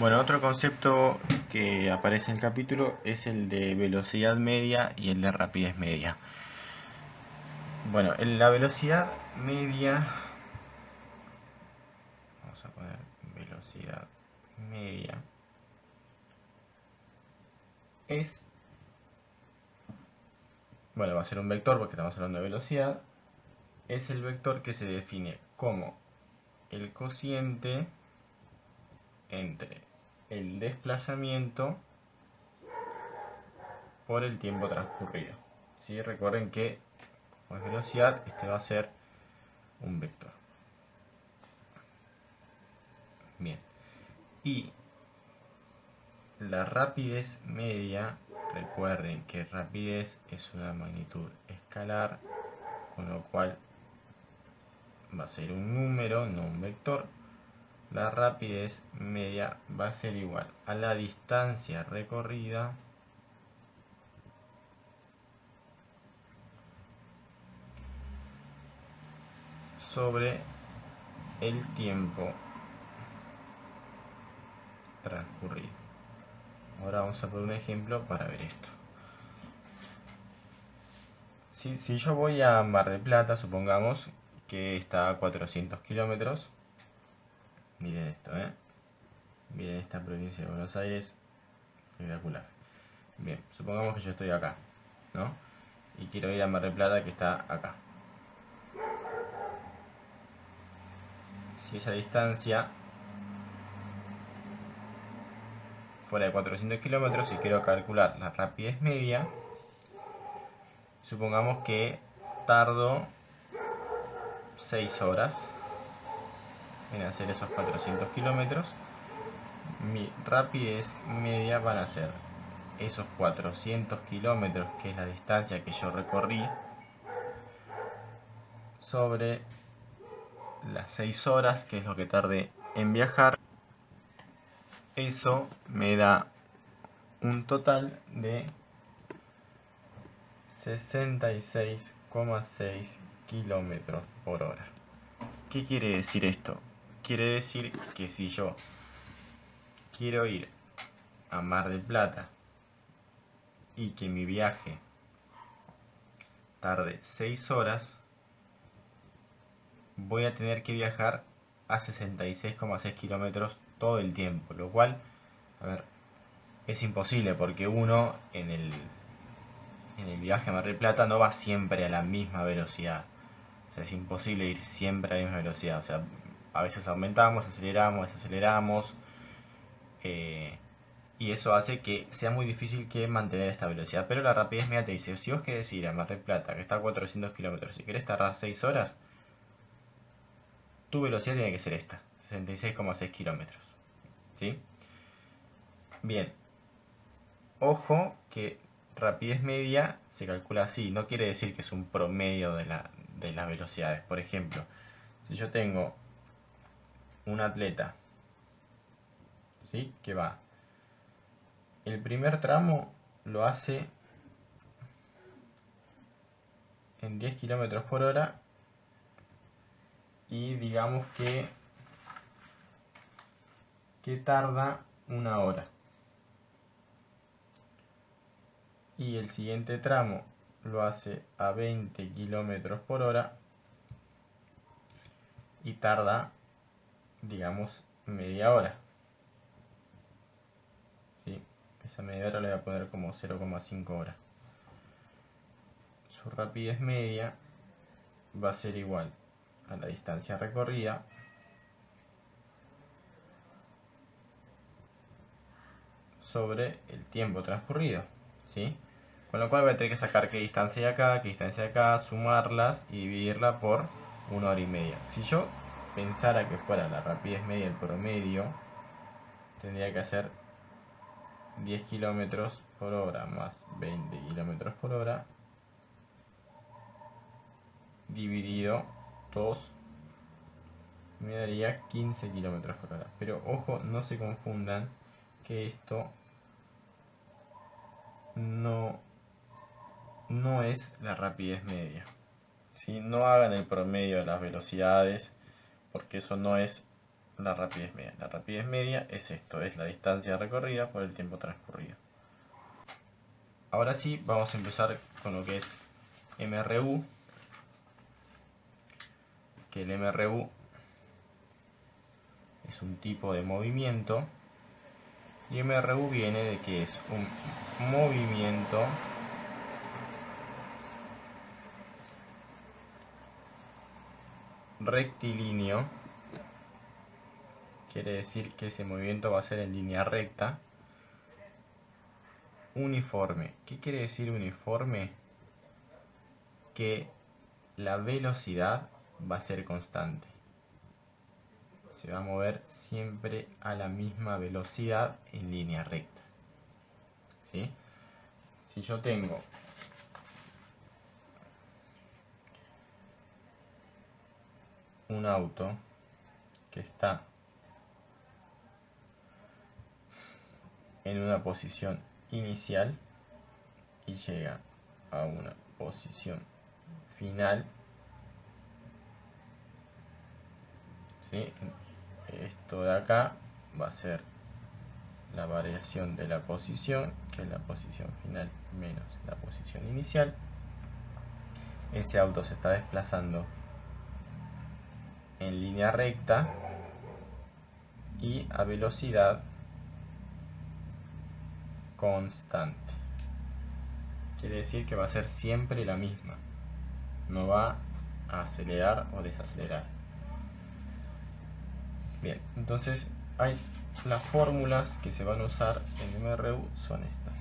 Bueno, otro concepto que aparece en el capítulo es el de velocidad media y el de rapidez media. Bueno, en la velocidad media, vamos a poner velocidad media, es, bueno, va a ser un vector porque estamos hablando de velocidad, es el vector que se define como el cociente entre el desplazamiento por el tiempo transcurrido. ¿Sí? Recuerden que como es velocidad, este va a ser un vector. Bien. Y la rapidez media, recuerden que rapidez es una magnitud escalar, con lo cual va a ser un número, no un vector. La rapidez media va a ser igual a la distancia recorrida sobre el tiempo transcurrido. Ahora vamos a poner un ejemplo para ver esto. Si yo voy a Mar del Plata, supongamos que está a 400 kilómetros. Miren esto, miren esta provincia de Buenos Aires, espectacular. Bien, supongamos que yo estoy acá, ¿no? Y quiero ir a Mar del Plata, que está acá. Si esa distancia fuera de 400 kilómetros y quiero calcular la rapidez media, supongamos que tardo 6 horas en hacer esos 400 kilómetros. Mi rapidez media van a ser esos 400 kilómetros, que es la distancia que yo recorrí, sobre las 6 horas, que es lo que tardé en viajar. Eso me da un total de 66,6 kilómetros por hora. ¿Qué quiere decir esto? Quiere decir que si yo quiero ir a Mar del Plata y que mi viaje tarde 6 horas, voy a tener que viajar a 66,6 kilómetros todo el tiempo, lo cual, a ver, es imposible porque uno en el viaje a Mar del Plata no va siempre a la misma velocidad. O sea, es imposible ir siempre a la misma velocidad. O sea, a veces aumentamos, aceleramos, desaceleramos. Y eso hace que sea muy difícil que mantener esta velocidad. Pero la rapidez media te dice, si vos querés ir a Mar del Plata, que está a 400 kilómetros, y querés tardar 6 horas, tu velocidad tiene que ser esta, 66,6 kilómetros. ¿Sí? Bien. Ojo que rapidez media se calcula así, no quiere decir que es un promedio de las velocidades. Por ejemplo, si yo tengo un atleta, ¿sí?, que va, el primer tramo lo hace en 10 kilómetros por hora y digamos que tarda una hora. Y el siguiente tramo lo hace a 20 kilómetros por hora y tarda, digamos, media hora. ¿Sí? Esa media hora le voy a poner como 0,5 horas. Su rapidez media va a ser igual a la distancia recorrida sobre el tiempo transcurrido, ¿sí? Con lo cual voy a tener que sacar qué distancia hay acá, qué distancia hay acá, sumarlas y dividirla por 1 hora y media. Si yo pensara que fuera la rapidez media el promedio, tendría que hacer 10 kilómetros por hora más 20 kilómetros por hora dividido 2, me daría 15 kilómetros por hora. Pero ojo, no se confundan que esto no es la rapidez media. ¿Sí? No hagan el promedio de las velocidades porque eso no es la rapidez media. La rapidez media es esto, es la distancia recorrida por el tiempo transcurrido. Ahora sí, vamos a empezar con lo que es MRU, que el MRU es un tipo de movimiento, y MRU viene de que es un movimiento rectilíneo. Quiere decir que ese movimiento va a ser en línea recta, uniforme. ¿Qué quiere decir uniforme? Que la velocidad va a ser constante. Se va a mover siempre a la misma velocidad en línea recta. ¿Sí? Si yo tengo un auto que está en una posición inicial y llega a una posición final, ¿sí? Esto de acá va a ser la variación de la posición, que es la posición final menos la posición inicial. Ese auto se está desplazando en línea recta y a velocidad constante. Quiere decir que va a ser siempre la misma, no va a acelerar o desacelerar. Bien, entonces hay las fórmulas que se van a usar en MRU son estas.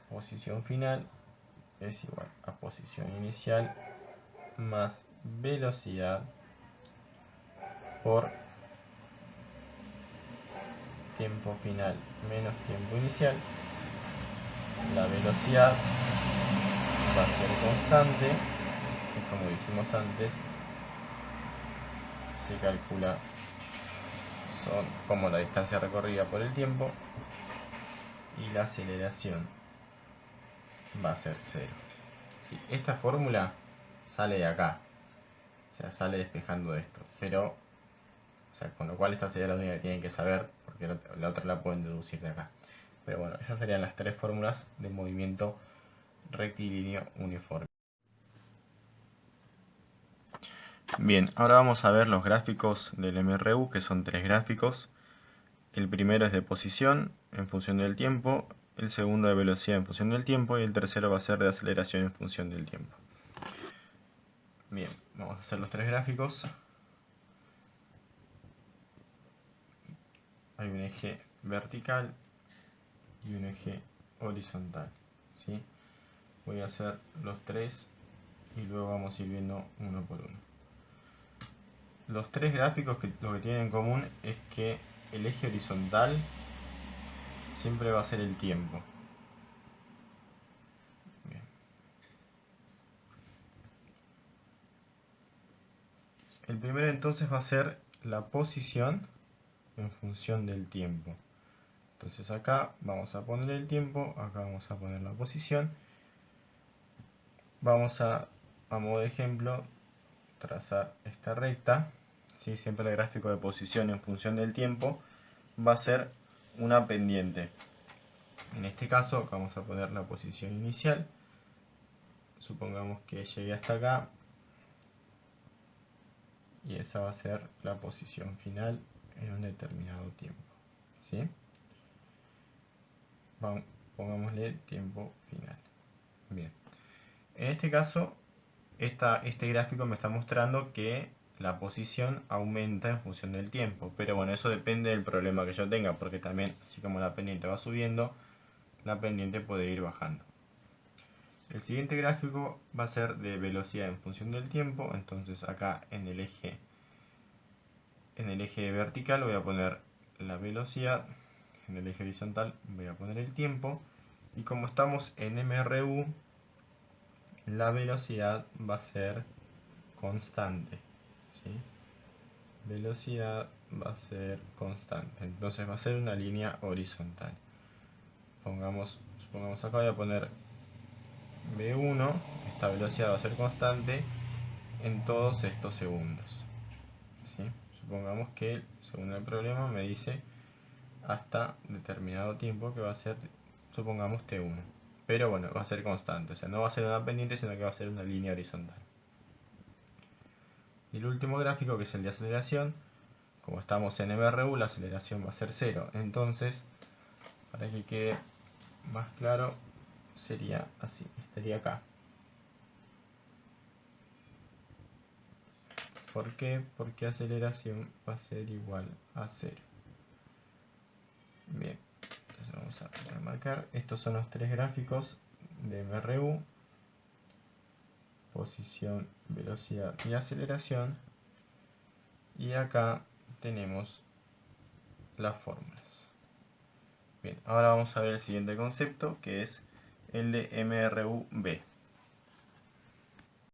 Posición final es igual a posición inicial más velocidad por tiempo final menos tiempo inicial. La velocidad va a ser constante y, como dijimos antes, se calcula como la distancia recorrida por el tiempo, y la aceleración va a ser 0. ¿Sí? Esta fórmula sale de acá, o sea, sale despejando de esto, pero, o sea, con lo cual esta sería la única que tienen que saber, porque la otra la pueden deducir de acá. Pero bueno, esas serían las tres fórmulas de movimiento rectilíneo uniforme. Bien, ahora vamos a ver los gráficos del MRU, que son tres gráficos. El primero es de posición en función del tiempo, el segundo de velocidad en función del tiempo y el tercero va a ser de aceleración en función del tiempo. Bien, vamos a hacer los tres gráficos. Hay un eje vertical y un eje horizontal, ¿sí? Voy a hacer los tres y luego vamos a ir viendo uno por uno. Los tres gráficos lo que tienen en común es que el eje horizontal siempre va a ser el tiempo. Bien. El primero entonces va a ser la posición en función del tiempo. Entonces acá vamos a poner el tiempo, acá vamos a poner la posición. Vamos a modo de ejemplo, trazar esta recta. ¿Sí? Siempre el gráfico de posición en función del tiempo va a ser una pendiente. En este caso vamos a poner la posición inicial. Supongamos que llegué hasta acá y esa va a ser la posición final en un determinado tiempo, ¿sí? Pongámosle tiempo final. Bien. En este caso, este gráfico me está mostrando que la posición aumenta en función del tiempo. Pero bueno, eso depende del problema que yo tenga, porque también, así como la pendiente va subiendo, la pendiente puede ir bajando. El siguiente gráfico va a ser de velocidad en función del tiempo. Entonces acá en el eje vertical voy a poner la velocidad, en el eje horizontal voy a poner el tiempo, y como estamos en MRU, la velocidad va a ser constante, ¿sí? Velocidad va a ser constante, entonces va a ser una línea horizontal. Supongamos acá voy a poner V1, esta velocidad va a ser constante en todos estos segundos, ¿sí? Supongamos que, según el problema, me dice hasta determinado tiempo, que va a ser, supongamos, t1. Pero bueno, va a ser constante, o sea, no va a ser una pendiente, sino que va a ser una línea horizontal. Y el último gráfico, que es el de aceleración, como estamos en MRU, la aceleración va a ser 0. Entonces, para que quede más claro, sería así, estaría acá. ¿Por qué? Porque aceleración va a ser igual a 0. Bien, entonces vamos a remarcar. Estos son los tres gráficos de MRU: posición, velocidad y aceleración. Y acá tenemos las fórmulas. Bien, ahora vamos a ver el siguiente concepto, que es el de MRUB.